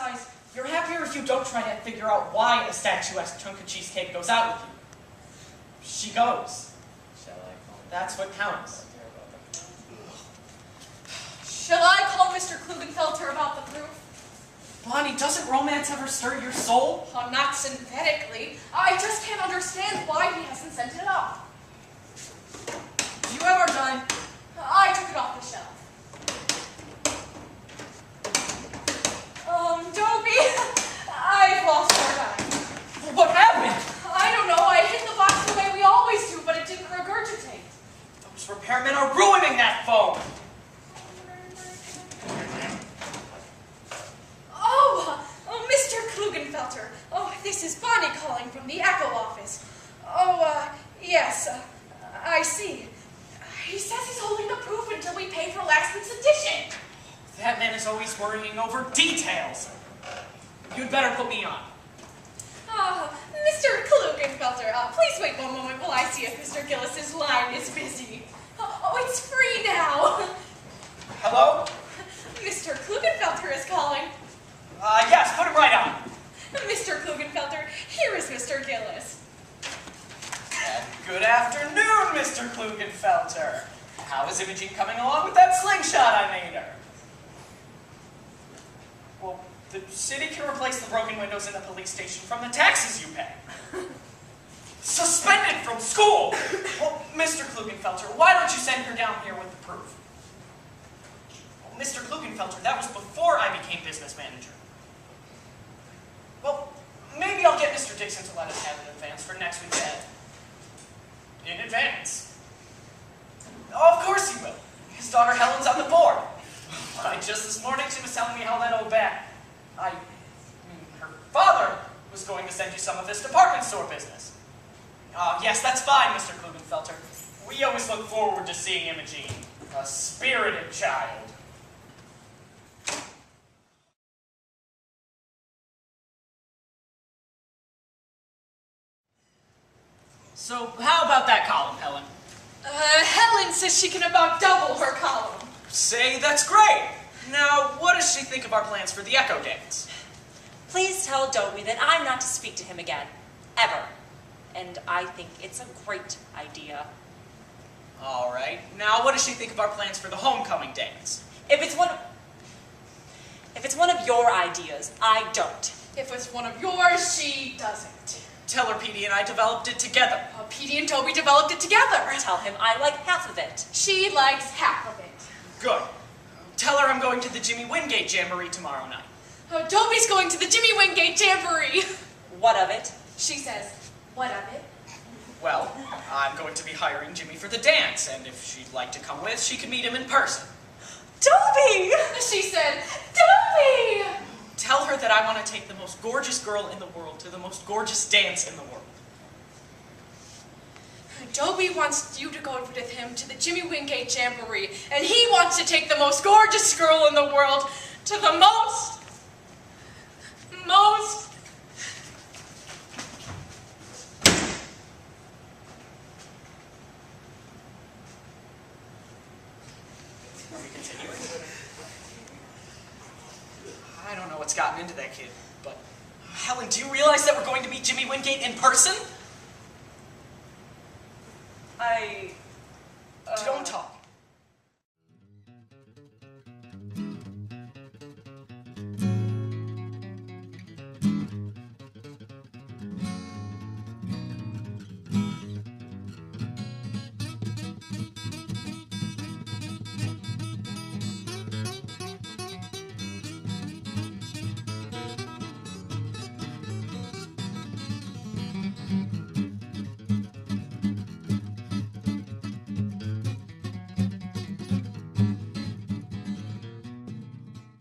Besides, you're happier if you don't try to figure out why a statuesque chunk of cheesecake goes out with you. She goes. Shall I call him? That's what counts. Shall I call Mr. Klugenfelter about the proof? Bonnie, doesn't romance ever stir your soul? Oh, not synthetically. I just can't understand why he hasn't sent it off. Do you have our dime? I took it off the shelf. Dobie, I've lost our dime. What happened? I don't know. I hit the box the way we always do, but it didn't regurgitate. Those repairmen are ruining that phone. Oh, Mr. Klugenfelter. Oh, this is Bonnie calling from the Echo office. Oh, yes, I see. He says he's holding the proof until we pay for last week's edition. That man is always worrying over details. You'd better put me on. Oh, Mr. Klugenfelter, please wait one moment while I see if Mr. Gillis's line is busy. Oh, it's free now. Hello? Mr. Klugenfelter is calling. Yes, put him right on. Mr. Klugenfelter, here is Mr. Gillis. And good afternoon, Mr. Klugenfelter. How is Imogen coming along with that slingshot I made her? Well, the city can replace the broken windows in the police station from the taxes you pay. Suspended from school! Well, Mr. Klugenfelter, why don't you send her down here with the proof? Well, Mr. Klugenfelter, that was before I became business manager. Well, maybe I'll get Mr. Dixon to let us have an advance for next week's ad. In advance. Oh, of course he will. His daughter Helen's on the board. Why, just this morning she was telling me how that old bat, her father was going to send you some of this department store business. Yes, that's fine, Mr. Klugenfelter. We always look forward to seeing Imogen, a spirited child. So, how about that column, Helen? Helen says she can about double her column. Say that's great. Now, what does she think of our plans for the Echo Dance? Please tell Dobie that I'm not to speak to him again. Ever. And I think it's a great idea. All right. Now, what does she think of our plans for the homecoming dance? If it's one of your ideas, I don't. If it's one of yours, she doesn't. Tell her Petey and I developed it together. Petey and Dobie developed it together. Tell him I like half of it. She likes half of it. Good. Tell her I'm going to the Jimmy Wingate Jamboree tomorrow night. Dobie's going to the Jimmy Wingate Jamboree. What of it? She says, what of it? Well, I'm going to be hiring Jimmy for the dance, and if she'd like to come with, she can meet him in person. Dobie! She said, Dobie! Tell her that I want to take the most gorgeous girl in the world to the most gorgeous dance in the world. Dobie wants you to go with him to the Jimmy Wingate Jamboree, and he wants to take the most gorgeous girl in the world to the most... Are we continuing? I don't know what's gotten into that kid, but... Helen, do you realize that we're going to meet Jimmy Wingate in person? I